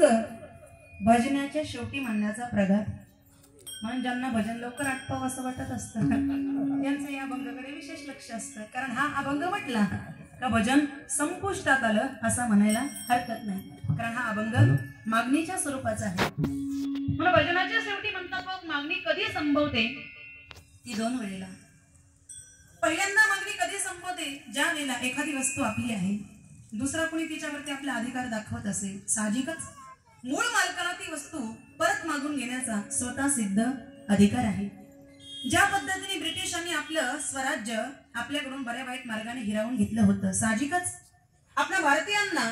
अभंग भजनाच्या शेवटी म्हणण्याचा प्रघात, म्हणून ज्यांना भजन लवकर आटपावं असं वाटत असतं त्यांचं या अभंगाकडे विशेष लक्ष असतं. कारण हा अभंग म्हटला का भजन संपुष्टात आलं असं म्हणायला हरकत नाही. कारण हा अभंग मागणीच्या स्वरूपाचा आहे. म्हणून भजनाच्या शेवटी म्हणतात बघ, मागणी कधी संभवते ती दोन वेळेला. पहिल्यांदा मागणी कधी संभवते, ज्या वेळेला एखादी वस्तू आपली आहे, दुसरा कोणी तिच्यावरती आपला अधिकार दाखवत असेल. साहजिकच मूळ मालकाला ती वस्तू परत मागून घेण्याचा स्वतः सिद्ध अधिकार आहे. ज्या पद्धतीने ब्रिटिशांनी आपलं स्वराज्य आपल्याकडून बऱ्या वाईट मार्गाने हिरावून घेतलं होतं, साहजिकच आपल्या भारतीयांना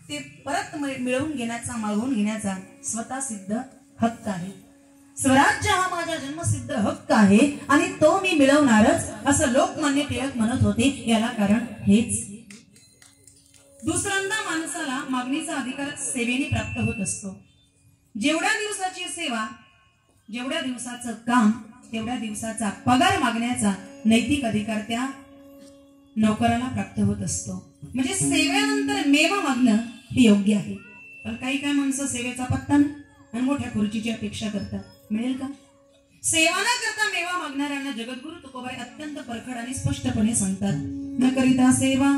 ते परत मिळवून घेण्याचा, मागवून घेण्याचा स्वतः सिद्ध हक्क आहे. स्वराज्य हा माझा जन्मसिद्ध हक्क आहे आणि तो मी मिळवणारच असं लोकमान्य टिळक म्हणत होते. याला कारण हेच. दुसऱ्यांदा माणसाला मागणीचा अधिकार सेवेने प्राप्त होत असतो. जेवढ्या दिवसाची सेवा, जेवढ्या दिवसाचं काम, तेवढ्या दिवसाचा पगार मागण्याचा नैतिक अधिकार त्या नोकराला प्राप्त होत असतो. म्हणजे सेवेनंतर मेवा मागणं हे योग्य आहे. पण काही काय माणसं सेवेचा पत्ता नाही आणि मोठ्या खुर्चीची अपेक्षा करतात. मिळेल का? सेवा न करता मेवा मागणाऱ्यांना जगद्गुरु तुकोबाई अत्यंत परखड आणि स्पष्टपणे सांगतात, न करिता सेवा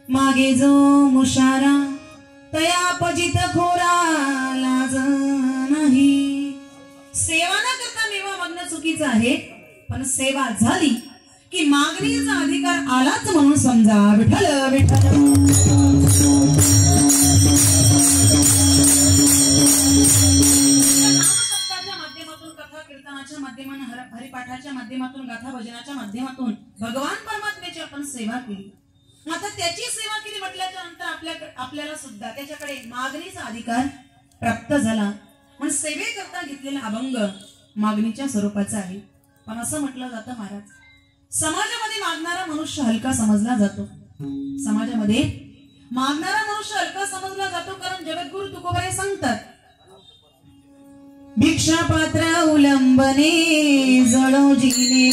मागे जो मुशारा, तया पजित खोरा लाज नाही. सेवा न करता मेवा मागणं चुकीचं आहे, पण सेवा झाली की मागणीचा अधिकार आलाच म्हणून समजा. विठ्ठल विठ्ठल माध्यमातून, कथा कीर्तनाच्या माध्यमातून, हरिपाठाच्या माध्यमातून, गाथा भजनाच्या माध्यमातून भगवान परमात्म्याची आपण सेवा केली. आता त्याची सेवा केली म्हटल्याच्या नंतर आपल्याला सुद्धा त्याच्याकडे मागणीचा अधिकार प्राप्त झाला. पण सेवेकरता घेतलेला अभंग मागणीच्या स्वरूपाचा आहे. पण असं म्हटलं जातं महाराज, समाजामध्ये मागणारा मनुष्य हलका समजला जातो. समाजामध्ये मागणारा मनुष्य हलका समजला जातो कारण जगद्गुरु तुकोबाई सांगतात, भिक्षा पात्र उलंबने जळो जिने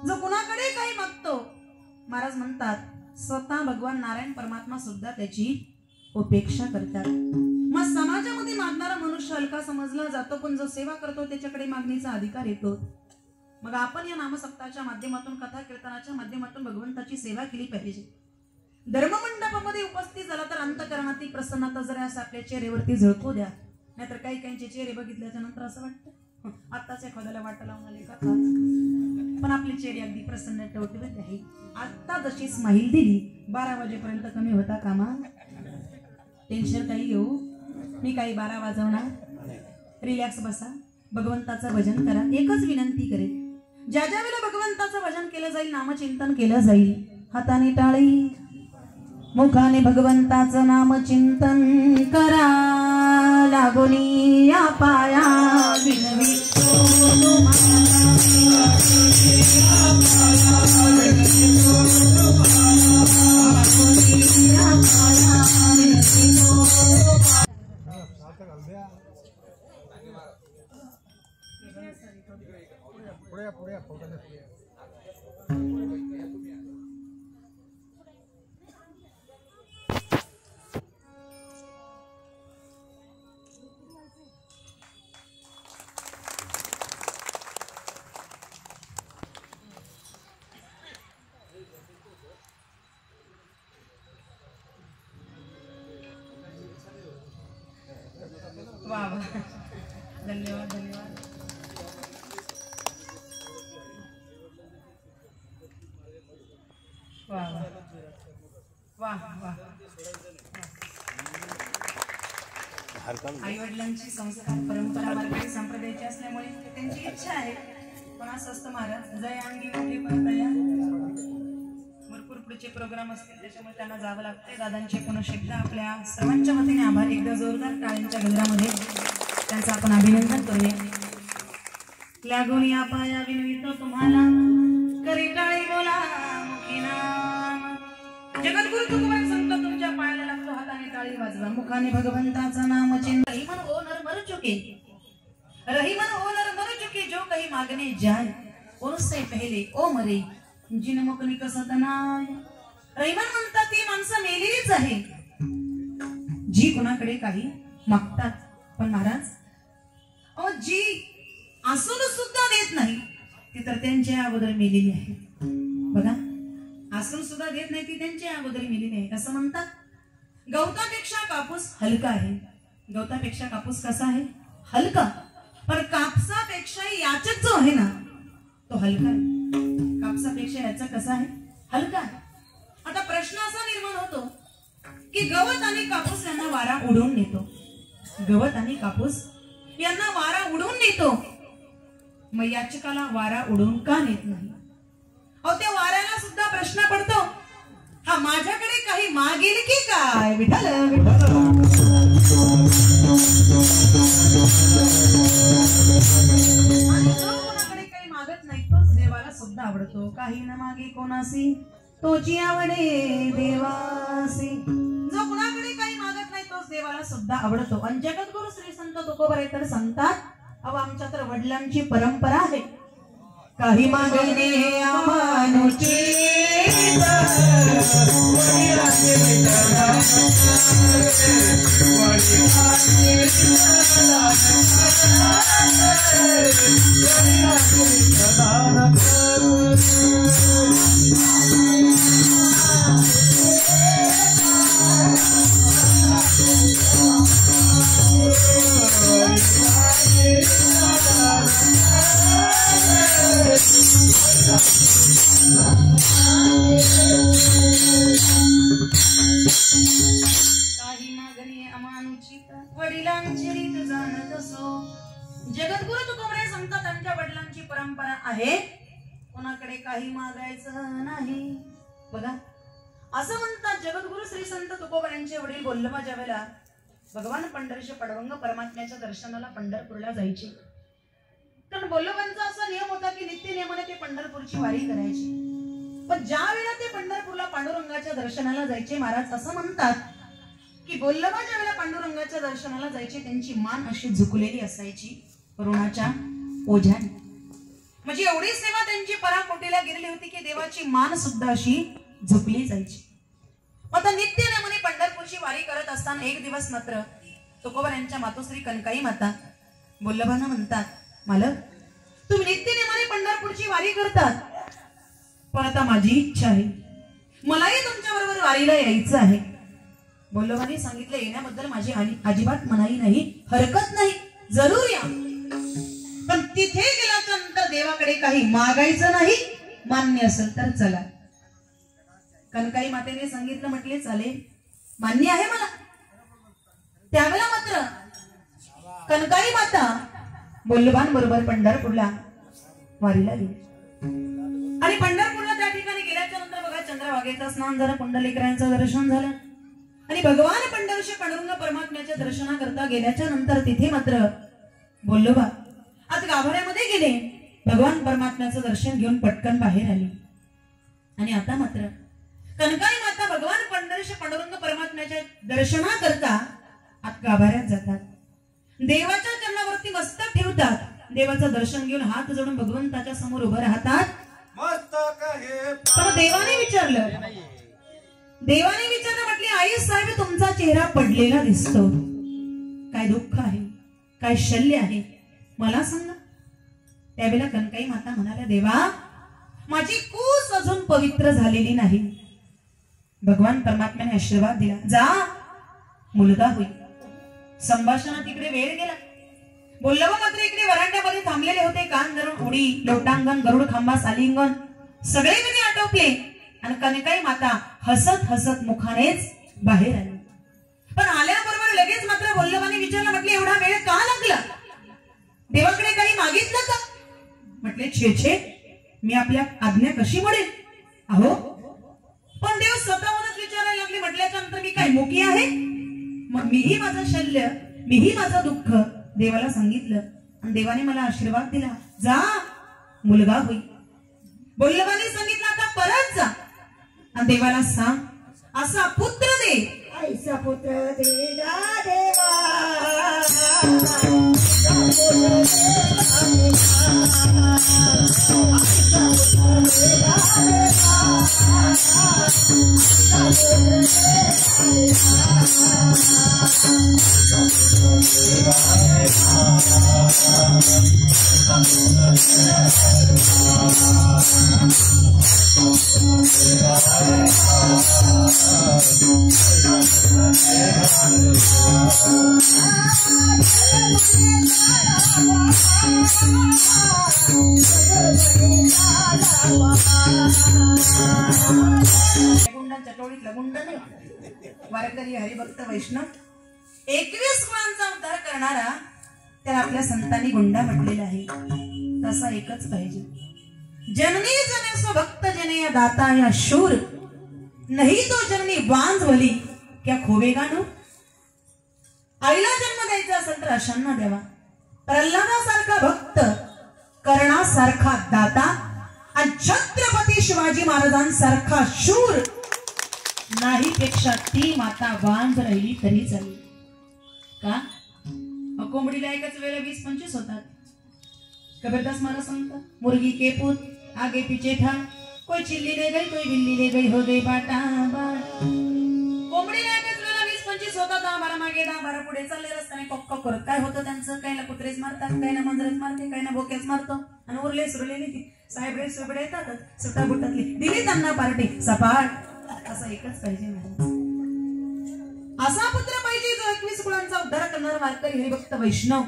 जो कुणाकडे काही मागतो, महाराज म्हणतात स्वतः भगवान नारायण परमात्मा सुद्धा त्याची उपेक्षा करतात. मग समाजामध्ये मागणारा मनुष्य हलका समजला जातो, पण जो सेवा करतो त्याच्याकडे मागणीचा अधिकार येतो. मग आपण या नामसप्ताहाच्या माध्यमातून, कथा कीर्तनाच्या माध्यमातून भगवंताची सेवा केली पाहिजे. धर्ममंडपामध्ये उपस्थित झाला तर अंतःकरणातील प्रसन्नता जरा असं आपल्या चेहऱ्यावरती झळकू द्या. नाहीतर काही काहींचे चेहरे बघितल्याच्या नंतर असं वाटतं आत्ताच एखाद्याला वाटा लावून आले का, पण आपले चेहरे अगदी प्रसन्न टवटवीत आहे. आत्ता जशी स्माईल दिली 12 वाजेपर्यंत कमी होता कामा. टेन्शन काही घेऊ मी, काही 12 वाजवणार. रिलॅक्स बसा, भगवंताचं भजन करा. एकच विनंती करेल, ज्या ज्या वेळेला भगवंताचं भजन केलं जाईल, नामचिंतन केलं जाईल, हाताने टाळी, मुखाने भगवंताचं नामचिंतन करा. लागोनी या पाया विनवी वा वा, धन्यवाद धन्यवाद. वा वा वा वा. आई वडिलांची संस्कार परंपरा मार्गाने संप्रदायाची असल्यामुळे त्यांची इच्छा आहे, पण असं असतं महाराज जय अंगी मोठी परतया, भरपूर पुढचे प्रोग्राम असतील त्याच्यामुळे त्यांना जावं लागते. दादांचे पुन्हा एकदा आपल्या सर्वांच्या वतीने आभार. एकदा जोरदार टाळ्यांच्या गजरामध्ये त्यांचं आपण अभिनंदन करूया. लागून या पाया विनवितो तुम्हाला करी टाळी बोला मुखी नाम. जगद्गुरु तुकोबाराय संत तुमच्या पायाला लागतो, हाताने टाळी वाजवा, मुखाने भगवंताचं नाम चिंत. रहीमन हो नर मर चुके, रहीमन हो नर मर चुके, जो कहीं मागने जाए उनसे पहले ओ मरे जिन मुकनी कसत नाय. रहीमन म्हणतात ती माणसं मेलेलीच आहे जी कुणाकडे काही मागतात, पण महाराज जी असून सुद्धा देत नाही ती तर त्यांच्या अगोदर मेलेली आहे. बघा, असून सुद्धा देत नाही ती त्यांच्या अगोदर मेलेली आहे. असं म्हणतात गवतापेक्षा कापूस हलका आहे. गवतापेक्षा कापूस कसा आहे? हलका. पण कापसापेक्षा याचक जो आहे ना तो हलका आहे. कापसापेक्षा याचा कसा आहे? हलका आहे. आता प्रश्न असा निर्माण होतो की गवत आणि कापूस यांना वारा उडवून नेतो. गवत आणि कापूस यांना वारा उडवून नेतो, मग याचकाला वारा उडवून का नेत नाही? अहो, त्या वाऱ्याला सुद्धा प्रश्न पडतो, हा माझ्याकडे काही मागेल की काय? विठ्ठल विठ्ठल. कोणाकडे काही मागत नाही तोच देवाला सुद्धा आवडतो. काही न मागे कोणासी तोची आवडे देवासी. जो कुणाकडे काही मागत नाही तोच देवाला सुद्धा आवडतो. आणि जगद्गुरु श्री संत तुकोबाराय तर सांगतात, अहो आमच्या तर वडिलांची परंपरा आहे, काही मागणे अमानुची काही मागणे अमानुचित वडिलांची रीत जाणत असो. जगद्गुरु तुकोबाराय सांगतात त्यांच्या वडिलांची परंपरा आहे कोणाकडे काही मागायचं नाही. बघा, असं म्हणतात जगद्गुरु श्री संत तुकोबारायांचे वडील बोल्लबा ज्या वेळेला भगवान पंढरीचे पडवंग परमात्म्याच्या दर्शनाला पंढरपूरला जायचे, तर बोल्लबांचा असा नियम होता की नित्य नियमाने ते पंढरपूरची वारी करायची. पण ज्या वेळेला ते पंढरपूरला पांडुरंगाच्या दर्शनाला जायचे, महाराज असं म्हणतात की बोल्लबा ज्या वेळेला पांडुरंगाच्या दर्शनाला जायचे त्यांची मान अशी झुकलेली असायची ऋणाच्या ओझ्याने. म्हणजे एवढी सेवा त्यांची पराकोटीला गेलेली होती की देवाची मान सुद्धा अशी झुकली जायची. आता नित्य नियमाने पंढरपूरची वारी करत असताना एक दिवस मात्र तुकोबारायांच्या मातोश्री कनकाई माता बोल्लबांना म्हणतात, मालक तुम्ही नित्य नियमाने पंढरपूरची वारी करतात, पण आता माझी इच्छा आहे, मलाही तुमच्या बरोबर वारीला यायचं आहे. बोल्लबांनी सांगितलं, येण्याबद्दल माझी अजिबात मनाई नाही, हरकत नाही, जरूर या. पण तिथे गेल्याच्या नंतर देवाकडे काही मागायचं नाही, मान्य असेल तर चला. कनकाई मातेने सांगितलं, म्हटले चालेल, मान्य आहे मला. त्यावेळेला मात्र कनकाई माता बोल्लबांबरोबर पंढरपूरला वारीला गेली. आणि पंढरपूरला त्या ठिकाणी गेल्याच्या नंतर बघा चंद्रभागेचं स्नान झालं, पुंडलिकरायांचं दर्शन झालं आणि भगवान पंढरीचे पांडुरंग परमात्म्याच्या दर्शनाकरता गेल्याच्या नंतर तिथे मात्र बोल्लोबा आज गाभाऱ्यामध्ये गेले, भगवान परमात्म्याचं दर्शन घेऊन पटकन बाहेर आले. आणि आता मात्र कनकाई माता भगवान पंढरीचे पांडुरंग परमात्म्याच्या दर्शनाकरता आत गाभाऱ्यात जातात, देवाच्या चरणावरती मस्तक ठेवतात, देवाचं दर्शन घेऊन हात जोडून भगवंताच्या समोर उभं राहतात. तर देवाने विचारलं, म्हटले आई साहेब तुमचा चेहरा पडलेला दिसतो, काय दुःख आहे, काय शल्य आहे, मला सांगा. त्यावेळेला कनकाई माता म्हणाल्या, देवा माझी कूस अजून पवित्र झालेली नाही. भगवान परमात्म्याने आशीर्वाद दिला, जा मुलगा होईल. संभाषणात इकडे वेळ गेला. बोल्लव मात्र इकडे वरांड्यामध्ये थांबलेले होते. कान धरून उडी, लोटांगण, गरुड खांबास आलिंगन सगळे विधी आटोपले आणि कनकाई माता हसत हसत मुखानेच बाहेर आली. पण आल्याबरोबर लगेच मात्र बोल्लवाने विचारलं, म्हटले एवढा वेळ का लागला? देवाकडे काही मागितलं का? म्हटले छे छे, मी आपल्या आज्ञा कशी म्हणेल अहो. पण देव स्वतःहूनच विचारायला लागले. म्हटल्याच्या नंतर मी काय मुकी आहे? मग मीही माझं शल्य, मीही माझं दुःख देवाला सांगितलं आणि देवाने मला आशीर्वाद दिला. जा मुलगा होई. बोल्लवाने सांगितलं आता परत जा आणि देवाला सांग असा पुत्र दे, ऐसा पुत्र दे गा देवा. चटोळीतला गुंड नाही, वारकरी हरिभक्त वैष्णव 21 कुळांचा उद्धार करणारा त्याला आपल्या संतांनी गुंडा म्हटलेला आहे. तसा एकच पाहिजे. जननी जने सो भक्त जने या दाता या शूर नाही तो जननी बांध भली क्या खोवेगा नो. आईला जन्म द्यायचा असेल तर अशांना द्यावा. प्रल्हादासारखा भक्त, कर्णासारखा दाता आणि छत्रपती शिवाजी महाराजांसारखा शूर नाही पेक्षा ती माता बांध राहिली तरी चालेल का? कोंबडीला एकाच वेळेला 20-25 होतात. कबीरदास महाराज सांगतात, मुर्गी के पुत आगे पीछे था, कोई चिल्ली ले गई कोई बिल्ली ले गई हो गई बाटा बाट. कोंबडीला एकाच वेळेला 20-25 होतात. 10-12 मागे 10-12 पुढे चालले रस्त्याने कॉक कॉक करत. काय होतं त्यांचं? काहीला कुत्रेच मारतात, काहीला मंदरच मारते, काहीला बोक्याच मारतो आणि उरले सुरलेली ती साहेबडे सुबडे येतात सुटा बुटातली दिली त्यांना पार्टी सपाट. असा एकच पाहिजे महाराज. असा पुत्र पाहिजे जो 21 कुळांचा उद्धार करणारा वारकरी हरिभक्त वैष्णव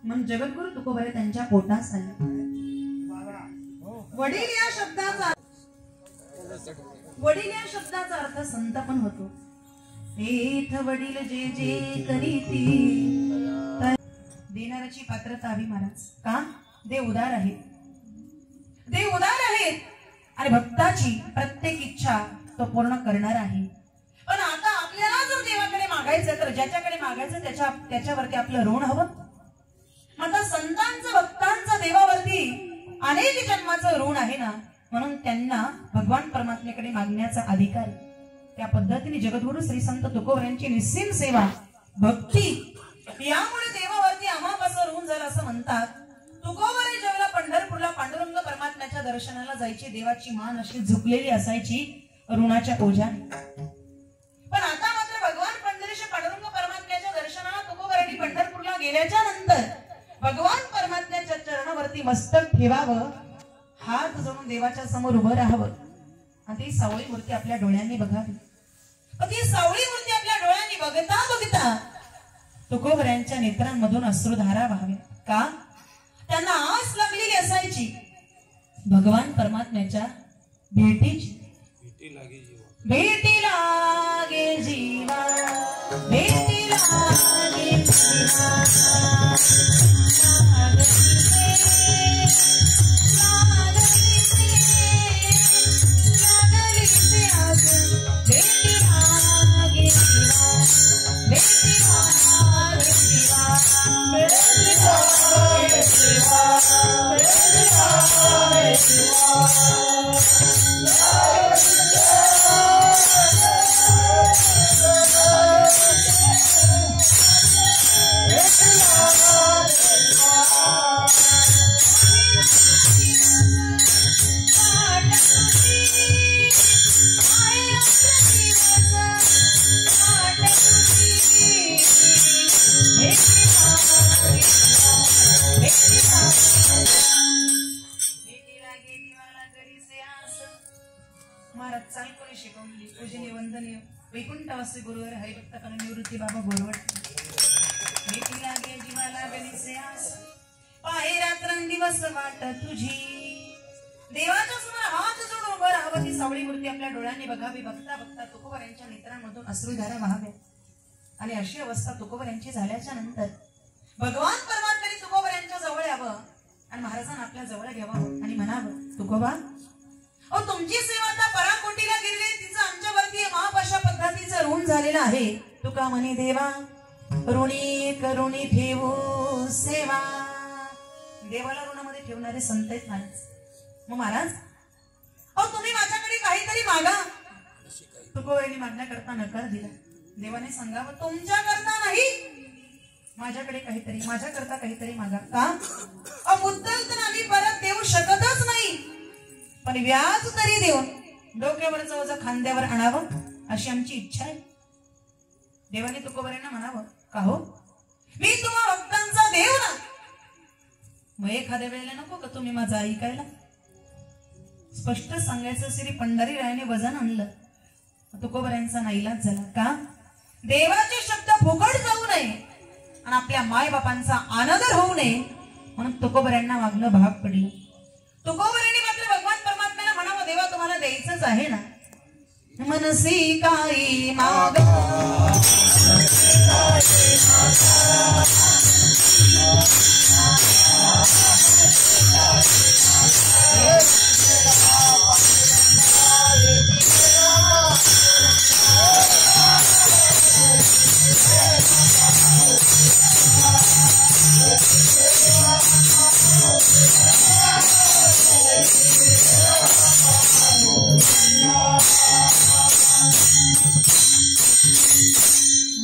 म्हणून जगद्गुरु तुकोबरे त्यांच्या पोटात आले. वडील या शब्दाचा अर्थ संत पण होतो. हेथ वडील जे जे करीती. देणाऱ्याची पात्रता हवी महाराज. का? देव उदार आहे. देव उदार आहेत आणि भक्ताची प्रत्येक इच्छा तो पूर्ण करणार आहे. पण आता आपल्याला जर देवाकडे मागायचं तर ज्याच्याकडे मागायचं त्याच्यावरती आपलं ऋण हवं. आता संतांचं भक्तांचं देवावरती अनेक जन्माचं ऋण आहे ना, म्हणून त्यांना भगवान परमात्म्याकडे मागण्याचा अधिकार. त्या पद्धतीने जगद्गुरु श्री संत तुकोबर यांची निस्सीम सेवा भक्ती यामुळे देवावरती आम्हापासून ऋण झालं असं म्हणतात. तुकोबरे ज्यावेळेला पंढरपूरला पांडुरंग परमात्म्याच्या दर्शनाला जायची देवाची मान अशी झुकलेली असायची ऋणाच्या ओझ्याने. पण आता मात्र भगवान पंढरीश पांडुरंग परमात्म्याच्या दर्शनाला तुकोबरांनी पंढरपूरला गेल्याच्या नंतर भगवान परमात्म्याच्या चरणावरती मस्तक ठेवावं, हात जोडून देवाच्या समोर उभं राहावं आणि ती सावळी मूर्ती आपल्या डोळ्यांनी बघावी. ती सावळी मूर्ती आपल्या डोळ्यांनी बघता बघता तुकोबरांच्या नेत्रांमधून अश्रुधारा व्हाव्या. का? त्यांना आस लागलेली असायची भगवान परमात्म्याच्या भेटीची. भेटी लागे जीवा, भेटी लागे जीवा. महाराज चाल कोणी शिकवली पूजनीय वंदनीय वैकुंठवासी गुरुवर हरिभक्त निवृत्ती बाबा बोरवट. भीती लागे जीवाला गणिसे आस पाहे रात्रंदिवस वाट तुझी देवाच्या समोर हात जोडून उभं राहावं ती सावळी मूर्ती आपल्या डोळ्यांनी बघावी बघता बघता तुकोबऱ्यांच्या नेत्रांमधून अश्रुधारा वाहाव्या आणि अशी अवस्था तुकोबऱ्यांची झाल्याच्या नंतर भगवान परमात्म्याने तुकोबऱ्यांच्या जवळ यावं आणि महाराजांना आपल्या जवळ घ्यावं आणि म्हणावं तुकोबा ओ तुमची सेवा आता पराकोटीला गेली तिचं आमच्यावरती महापाशा पद्धतीचं ऋण झालेलं आहे तुका म्हणे देवा ऋणी करुणी ठेवू सेवा देवाला ऋणामध्ये ठेवणारे संत आहेत नाही मग महाराज अहो तुम्ही माझ्याकडे काहीतरी मागा तुकोबऱ्यांनी मागण्याकरता नकार दिला देवाने सांगावं तुमच्या करता नाही माझ्याकडे काहीतरी माझ्याकरता काहीतरी मागा का मुद्दल तर आम्ही परत देऊ शकतच नाही पण व्याज तरी देऊन डोक्यावरचं ओझं खांद्यावर आणावं अशी आमची इच्छा आहे देवाने तुकोबऱ्यांना म्हणावं का हो मी तुम्हा भक्तांचा देव ना मग एखाद्या वेळेला नको का तुम्ही माझं ऐकायला स्पष्ट सांगायचं श्री पंढरीरायाने वजन आणलं तुकोबऱ्यांचा नाईलाज झाला का देवाचे शब्द फुकट जाऊ नये आणि आपल्या माय बापांचा अनादर होऊ नये म्हणून तुकोबऱ्यांना मागणं भाग पडलं तुकोबऱ्यांनी मात्र भगवान परमात्म्याला म्हणावं देवा तुम्हाला द्यायचंच आहे ना मनसी काही माग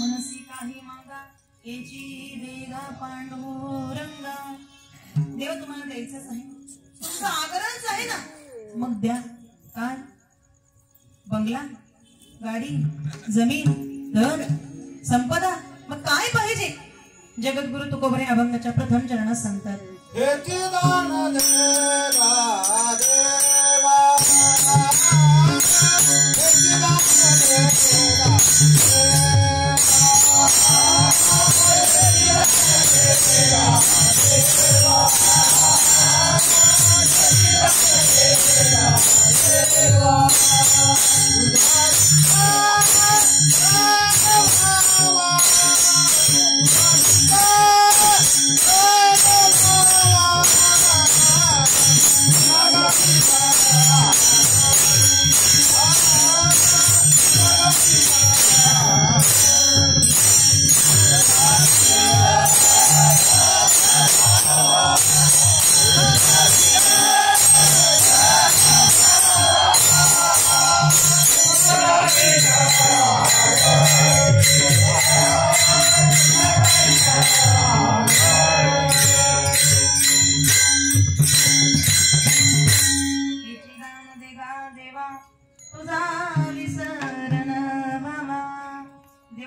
मनसी काही मागा याची देगा पांडुरंगा देव तुम्हाला द्यायचंच आहे तुमचा आग्रहच आहे ना मग द्या काय बंगला गाडी जमीन धन संपदा मग काय पाहिजे जगद्गुरु तुकोबरे अभंगाच्या प्रथम चरणात सांगतात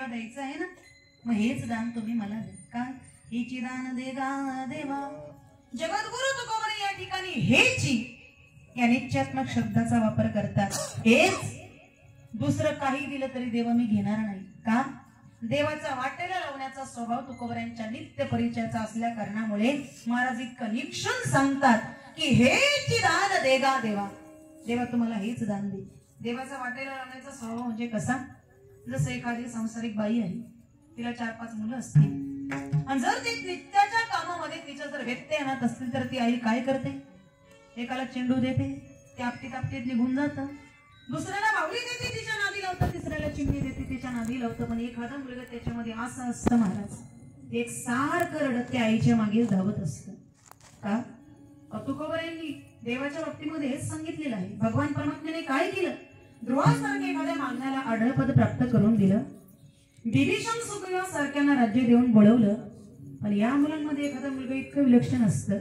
द्यायचं आहे ना मग हेच दान तुम्ही मला द्या काय हेची दान देगा देवा जगद्गुरु तुकोबरे या ठिकाणी हेची या नित्यात्मक शब्दाचा वापर करतात हेच दुसरं काही दिलं तरी देव मी घेणार नाही का देवाचा वाटेला लावण्याचा स्वभाव तुकोबऱ्यांच्या नित्य परिचयाचा असल्या कारणामुळे महाराज इतकं निक्षून सांगतात की हेची दान देगा देवा देवा तुम्हाला हेच दान दे देवाचा वाटेला लावण्याचा स्वभाव म्हणजे कसा जसं एखादी संसारिक बाई आहे तिला 4-5 मुलं असतील आणि जर ती नित्याच्या कामामध्ये तिच्या जर व्यत्यय आणत असतील तर ती आई काय करते एकाला चेंडू देते ते आपटीत निघून जातं दुसऱ्याला बाहुली देते तिच्या नादी लावतं तिसऱ्याला चिमणी देते तिच्या नादी लावतं पण एखादा मुलगा त्याच्यामध्ये असं असतं महाराज एक सारखं रडत त्या आईच्या मागे धावत असतं का तुकोबऱ्यांनी देवाच्या बाबतीमध्ये हेच सांगितलेलं आहे भगवान परमात्म्याने काय केलं ध्रुवासारख्या एखाद्या मागण्याला आढळपद प्राप्त करून दिलं बिभीषण सुग्रीवा सारख्यांना राज्य देऊन बोलवलं पण या मुलांमध्ये एखादा मुलगा इतकं विलक्षण असतं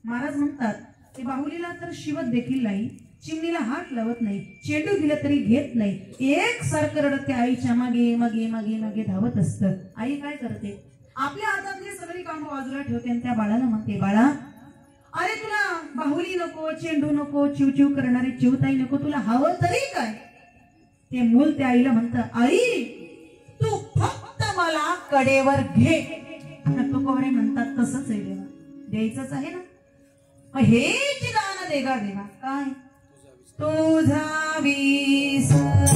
महाराज म्हणतात ते बाहुलीला तर शिवत देखील नाही चिमणीला हात लावत नाही चेंडू दिला तरी घेत नाही एक सारखं रडत त्या आईच्या मागे मागे मागे मागे धावत असतं आई काय करते आपल्या हातातली सगळी कामं बाजूला ठेवते आणि त्या बाळाला म्हणते बाळा अरे तुला बाहुली नको चेंडू नको चिवचिव करणारी चिवताई नको तुला हवं तरी काय ते मूल त्या आईला म्हणतं आई तू फक्त मला कडेवर घे तुकोबरे म्हणतात तसंच आहे देवा, द्यायचंच आहे ना, मग हेच दान दे गा देवा. काय तुझा विसर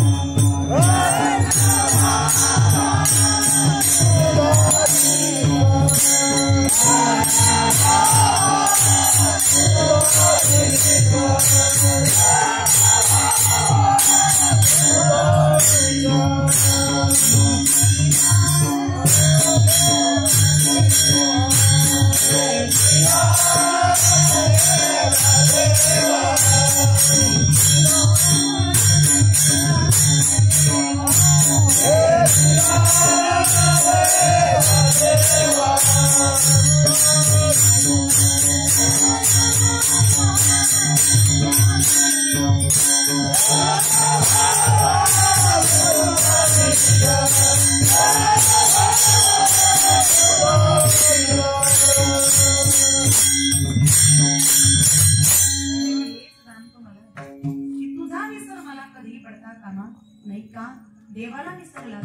देवाला विसरलात,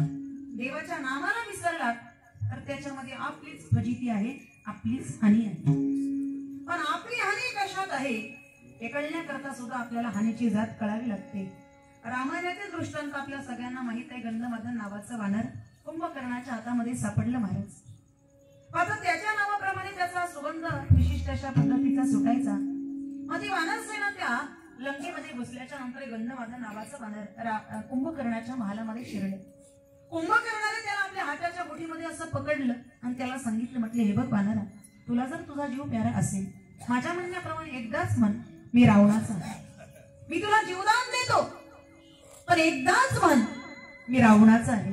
देवाच्या नामाला विसरलात तर त्याच्यामध्ये आपलीच फजिती आहे, आपलीच हानी आहे. पण आपली हानी कशात आहे हे कळण्याकरता सुद्धा आपल्याला हानीची जात कळावी लागते. रामायणातील दृष्टांत आपल्या सगळ्यांना माहित आहे. गंधमादन नावाचं वानर कुंभकर्णाच्या हातामध्ये सापडलं महाराज. आता त्याच्या नावाप्रमाणे त्याचा सुगंध विशिष्ट अशा पद्धतीचा सुटायचा. मग ती वानर सेना त्या लंकेमध्ये घुसल्याच्या नंतर गंधमादन नावाचं वानर कुंभकर्णाच्या महालामध्ये शिरले. कुंभकर्णाने त्याला आपल्या हाताच्या बोटीमध्ये असं पकडलं आणि त्याला सांगितलं, म्हटले हे बघ वानरा, तुला जर तुझा जीव प्यारा असेल, माझ्या म्हणण्याप्रमाणे एकदाच म्हण मी रावणाचा आहे. मी तुला जीवदान देतो, पण एकदाच म्हण मी रावणाचा आहे.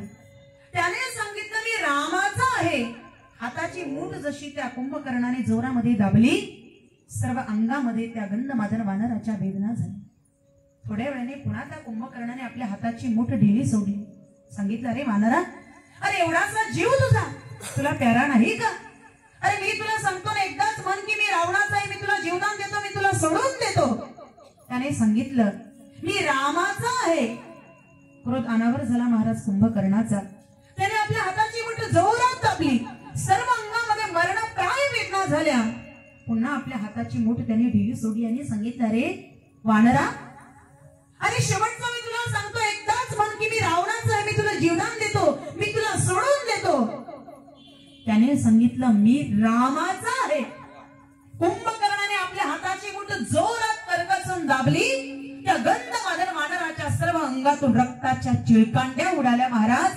त्याने सांगितलं मी रामाचा आहे. हाताची मूठ जशी त्या कुंभकर्णाने जोरामध्ये दाबली, सर्व अंगामध्ये त्या गंधमादन वानराच्या वेदना झाल्या. थोड्या वेळाने पुन्हा त्या कुंभकर्णाने आपल्या हाताची मूठ ढिली सोडली. सांगितलं, अरे वानरा, अरे एवढासा जीव तुझा, तुला प्यारा नाही का? अरे मी तुला सांगतो ना, एकदाच म्हण की मी रावणाचा आहे, मी तुला जीवदान देतो, मी तुला सोडून देतो. त्याने सांगितलं मी रामाचा आहे. क्रोध अनावर झाला महाराज कुंभकर्णाचा. त्याने आपल्या हाताची मूठ जोरात दाबली. सर्व अंगामध्ये मरणप्राय वेदना झाल्या. पुन्हा आपल्या हाताची मूठ त्याने ढिली सोडली आणि सांगितलं, अरे वानरा, अरे शेवटचा मी तुला सांगतो, एकदाच म्हण की मी रावणाचा आहे, मी तुला जीवदान देतो, मी तुला सोडून देतो. त्याने सांगितलं मी रामाचा आहे. कुंभकर्णाने आपल्या हाताची मूठ जोरात करकसून दाबली. त्या गंधमादन वानराच्या सर्व अंगातून रक्ताच्या चिळकांड्या उडाल्या महाराज.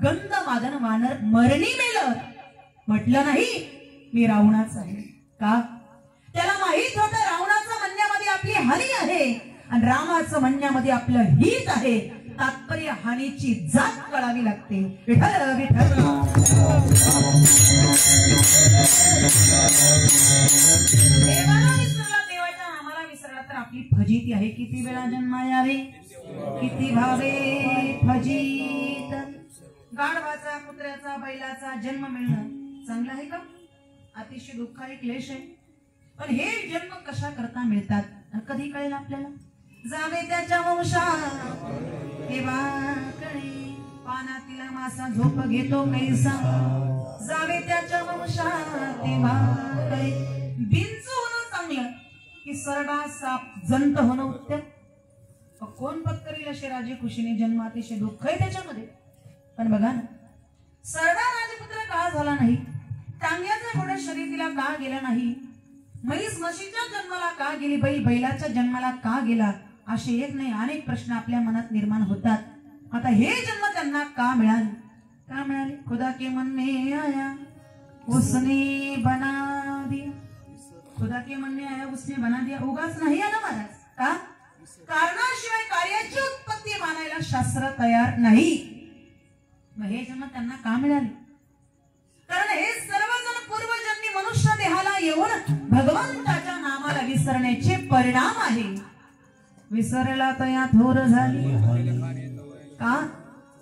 गंधमादन वानर मरणी मेलं. म्हटलं नाही मी रावणाचा आहे. का? त्याला माहित होतं रावणाचं म्हणण्यामध्ये आपली हानी आहे आणि रामाचं म्हणण्यामध्ये आपलं हित आहे. तात्पर्य हानीची जात कळावी लागते. विठ्ठल विठ्ठल. देवाला विसरला, देवाच्या नामाला विसरला तर आपली फजिती आहे. किती वेळा जन्मा यावे, किती भावे फजित. गाढवाचा, कुत्र्याचा, बैलाचा जन्म मिळणं चांगलं आहे का? अतिशय दुःख आहे, क्लेश आहे. पण हे जन्म कशा करता मिळतात कधी कळेल आपल्याला. जावे त्याच्या वंशात तेव्हा कळे, पानातील मासा झोप घेतो कैसा. जावे त्याच्या वंशात तेव्हा कळे, बिंच होणं चांगलं की सरडा साप जंत होणं उत्तम. कोण पत्करील असे राजे खुशीने जन्म, अतिशय दुःख आहे त्याच्यामध्ये. पण बघा ना, सरडा राजपुत्र का झाला नाही, टांग्याचा घोडा शर्यतीला का गेला नाही, म्हैस म्हशीच्या जन्माला का गेली, बैल बैलाच्या जन्माला का गेला, असे एक नाही अनेक प्रश्न आपल्या मनात निर्माण होतात. आता हे जन्म त्यांना का मिळाले, का मिळाले? खुदा के मन में आया उसने बना दिया. खुदा के मन में आया उसने बना दिया. उगाच नाही आला महाराज. का? कारणाशिवाय कार्याची उत्पत्ती मानायला शास्त्र तयार नाही. मग हे जन्म त्यांना का मिळाले? कारण हे सर्वजण पूर्वजन्मी मनुष्य देहाला येऊन भगवंताच्या नामाला विसरण्याचे परिणाम आहे. विसरला तया थोर झाली का?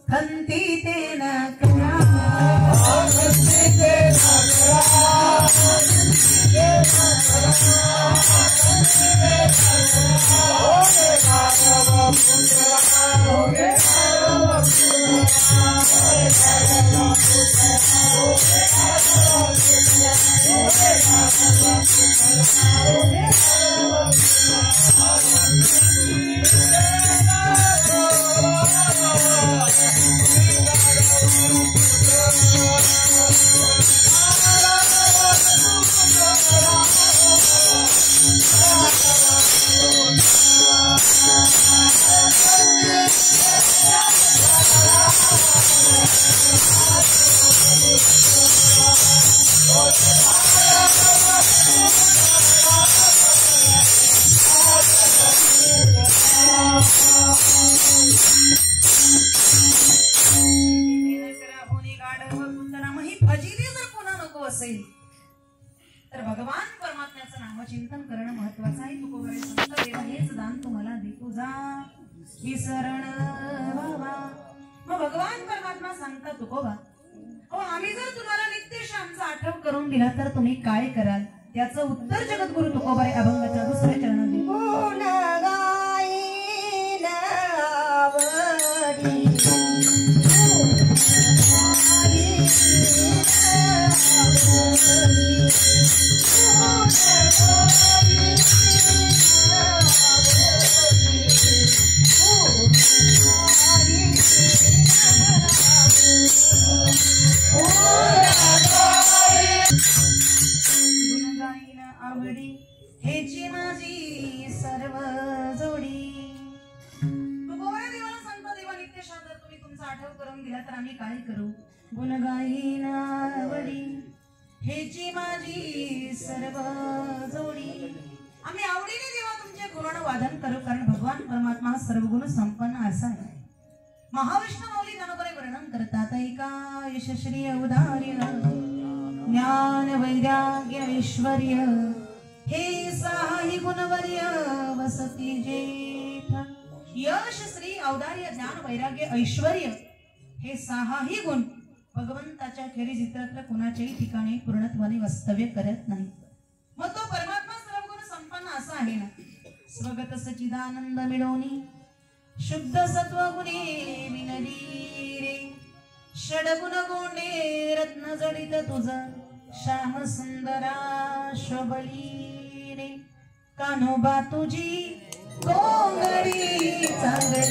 खंती ते न करा, असेल तर भगवान परमात्म्याचं नामचिंतन करणं महत्वाचं आहे. तुकोबरे संत देवा हेच दान तुम्हाला दे तुझा विसरण व्हावा. मग भगवान परमात्मा सांगता तुकोबा आम्ही जर तुम्हाला नित्य श्यामचा आठव करून दिला तर तुम्ही काय कराल. त्याचं उत्तर जगद्गुरु तुकोबा अभंगाच्या दुसऱ्या चरणात आवडी हेची माझी सर्व जोडी. तुकोबा देवाला सांगता देवा नित्य श्याम जर तुम्ही तुमचा आठव करून दिला तर आम्ही काय करू. गुण गाईन आवडी हेची माझी सर्व जोडी. आम्ही आवडीने देवा तुमचे गुण वादन करू कारण भगवान परमात्मा सर्वगुण संपन्न असा आहे. महाविष्णू माऊली ज्ञानोबरे वर्णन करतात एका यशश्री औदार्य ज्ञान वैराग्य ऐश्वर्य हे साही गुणवर्य वसती जेठ. यश श्री औदार्य ज्ञान वैराग्य ऐश्वर्य हे सहाही गुण भगवंताच्या खेरीज इतरत्र कुणाच्याही ठिकाणी पूर्णत्वाने वास्तव्य करत नाही. मग तो परमात्मा सर्व गुण संपन्न असा आहे ना. स्वगत सचिदानंद मिळवणी शुद्ध सत्वगुणे विनदी रे. षडगुण गोंडे रत्न जडित तुझ श्याम सुंदरा शोभली रे. कान्होबा तुझी गोंगडी चांगली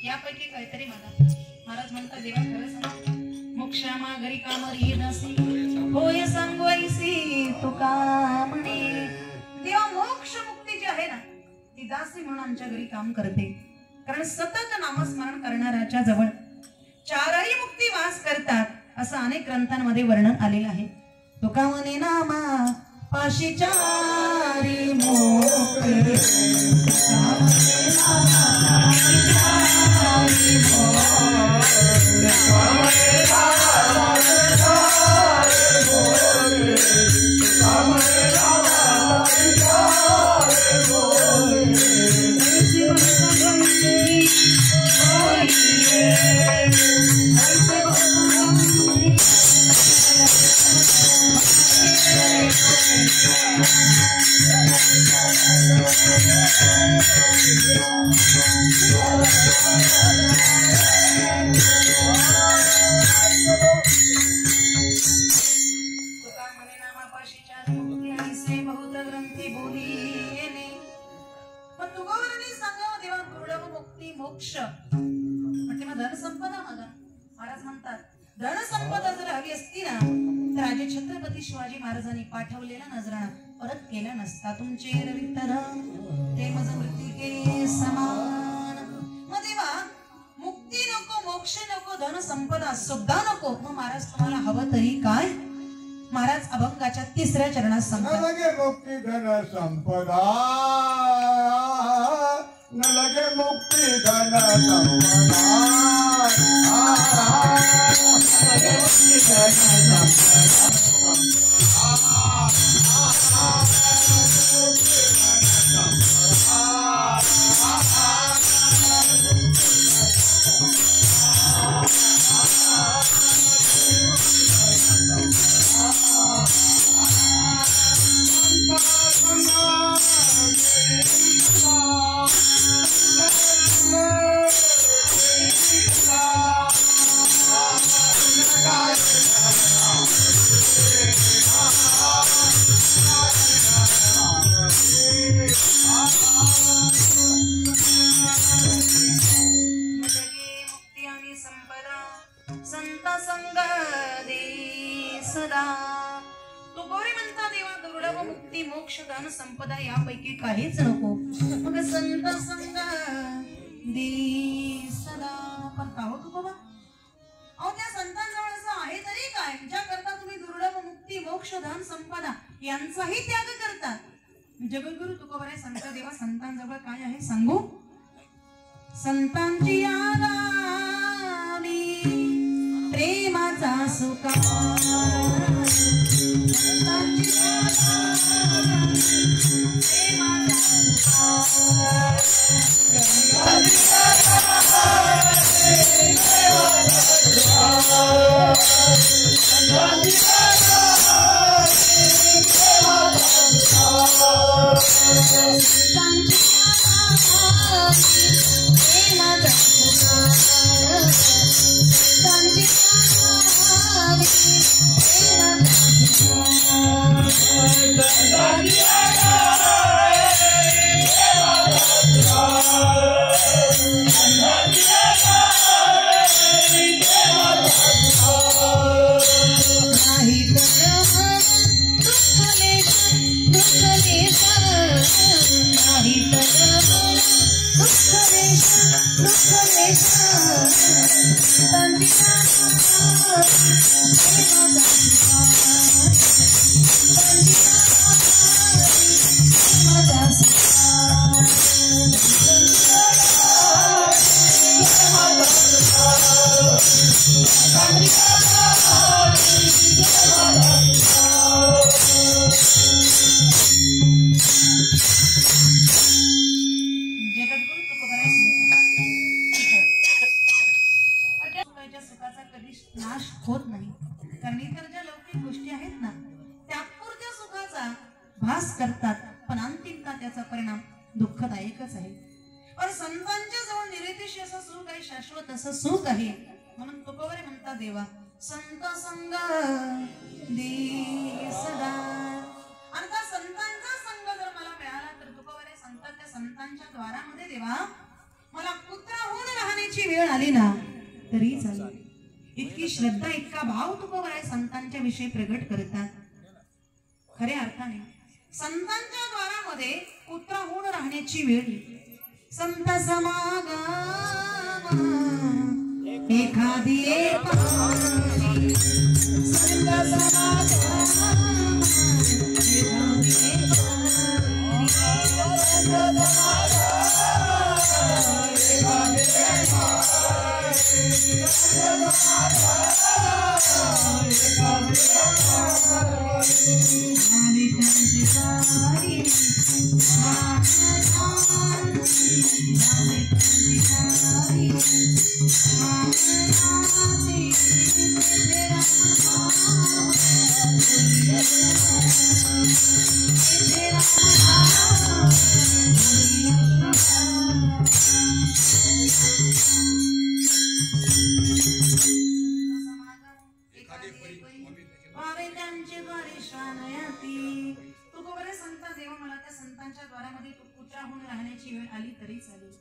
यापैकी काहीतरी मला. महाराज म्हणतात देवा खरं सांग मोक्षा मागरी कामरी दासी होय सांगवायसी तुका म्हणे. देवा मोक्ष मुक्ती जी आहे ना ती दासी म्हणून आमच्या घरी काम करते. कारण सतत नामस्मरण करणाऱ्याच्या जवळ चारही मुक्ती वास करतात असं अनेक ग्रंथांमध्ये वर्णन आलेलं आहे. तुका म्हणे नामा पाशी चारी मोक्ष मोक्ष म्हणजे मग धन संपदा मागा. महाराज म्हणतात धन संपदा जर हवी असती ना तर राजे छत्रपती शिवाजी महाराजांनी पाठवलेला नजराणा परत केला नसता. तुमचे रवितर ते मज मृत्तिके समान. मग देवा मुक्ती नको मोक्ष नको धन संपदा सुद्धा नको मग महाराज तुम्हाला हवं तरी काय. महाराज अभंगाच्या तिसऱ्या चरणात सांगतात मुक्ती धन संपदा न लगे मुक्ती धन संपदा. सदा तुकोरी म्हणता देवा दुर्लभ मुक्ती मोक्ष दान संपदा यापैकी काहीच नको मग संत संग दे सदा. पण का हो तुकोबा, अहो त्या संतांजवळ असं आहे तरी काय ज्याकरता तुम्ही दुर्लभ मुक्ती मोक्ष धन संपदा यांचाही त्याग करतात. जगद्गुरु तुकोबाराय संत देवा संतांजवळ काय आहे सांगू. संतांची यादानी प्रेमाचा सुकार, संतांची यादानी प्रेमाचा सुकार, संतांची सुखाचा कधी नाश होत नाही. कारण इतर ज्या लौकिक गोष्टी आहेत ना त्यापुरत्या सुखाचा भास करतात पण अंतिमता त्याचा परिणाम दुःखदायकच आहे. पण संतांच्या जवळ निरतिशय असं सुख आहे, शाश्वत असं सुख आहे. म्हणून तुकोबारे म्हणतात देवा संत संग दे सदा. आणि त्या संतांचा संग जर मला मिळाला तर तुकोबारे सांगतात त्या संतांच्या द्वारामध्ये देवा मला पुत्र होऊन राहण्याची वेळ आली ना तरी चालेल. इतकी श्रद्धा इतका भाव तुकोबाराय संतांच्या विषयी प्रगट करतात. खऱ्या अर्थाने संतांच्या द्वारामध्ये पुत्र होऊन राहण्याची वेळ. संत समागम एखादी संत समागम संतांच्या द्वारामध्ये पुत्र होऊन राहण्याची वेळ आली तरी चालेल.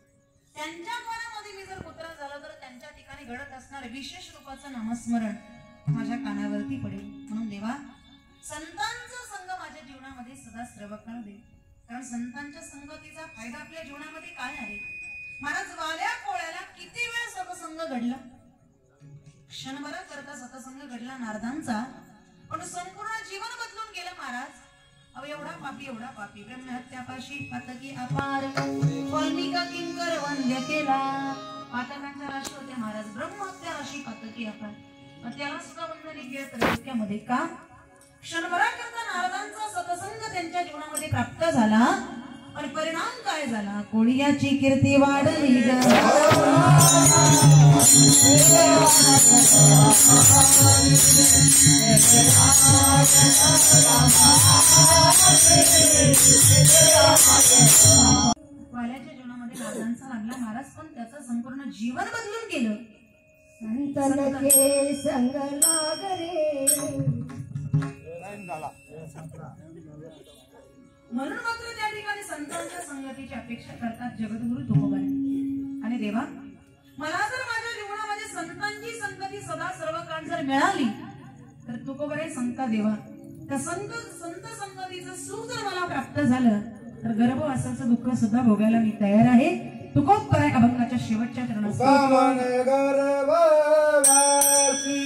त्यांच्या द्वारामध्ये मी जर पुत्र झालो तर त्यांच्या ठिकाणी घडत असणार विशेष रूपाचं नामस्मरण माझ्या कानावरती पडेल. म्हणून देवा संतांचा संग माझ्या जीवनामध्ये सदा श्रवकाळ दे. कारण संतांच्या संगतीचा फायदा आपल्या जीवनामध्ये काय आहे. महाराज वाऱ्या कोळ्याला किती वेळ सतसंग घडला, क्षणभरा करता सतसंग घडला नारदांचा, पण संपूर्ण जीवन बदलून गेलं महाराज. अब एवढा पापी ब्रह्महत्यापाशी पातकी अपार वाल्मिका किंकर वंद्य केला. पातकांच्या राशी होत्या महाराज, ब्रह्महत्या राशी पातकी अपार. त्याला सुद्धा वंदने केलं तर डोक्यामध्ये का क्षणभरा करता नारदांचा सतसंग त्यांच्या जीवनामध्ये प्राप्त झाला. पण परिणाम काय झाला. कोळीयाची कीर्ती वाढली ग. वाल्याच्या जीवनामध्ये नारदांचा लागला महाराज, पण त्याचं संपूर्ण जीवन बदलून गेलं. संग लागरे म्हणून मात्र त्या ठिकाणी संतांच्या संगतीची अपेक्षा करतात जगद्गुरु तुकोबाराय. आणि देवा मला जर माझ्या जीवनामध्ये संतांची संगती सदा सर्व काळ जर मिळाली तर तुकोबरे संता देवा त्या संत संगतीचं सुख जर मला प्राप्त झालं तर गर्भवासाचं दुःख सुद्धा भोगायला मी तयार आहे. तुकोबरे अभंगाच्या शेवटच्या चरणात कामन गर्भवासी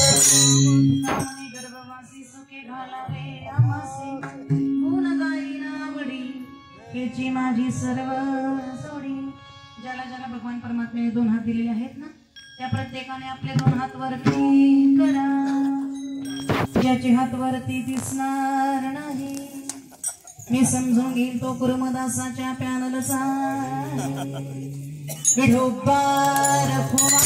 कामन गर्भवासी सुखे घालावे आमासे गुण गाईना आवडी हेची माझी सर्व सोडी. ज्याला ज्याला भगवान परमात्म्याने दोन हात दिलेले आहेत ना त्या प्रत्येकाने आपले दोन हात वरती करा. ज्याचे हात वरती दिसणार नाही मी समजून घेईल तो कुर्मदासाच्या पॅनलचा विठोबार फुवा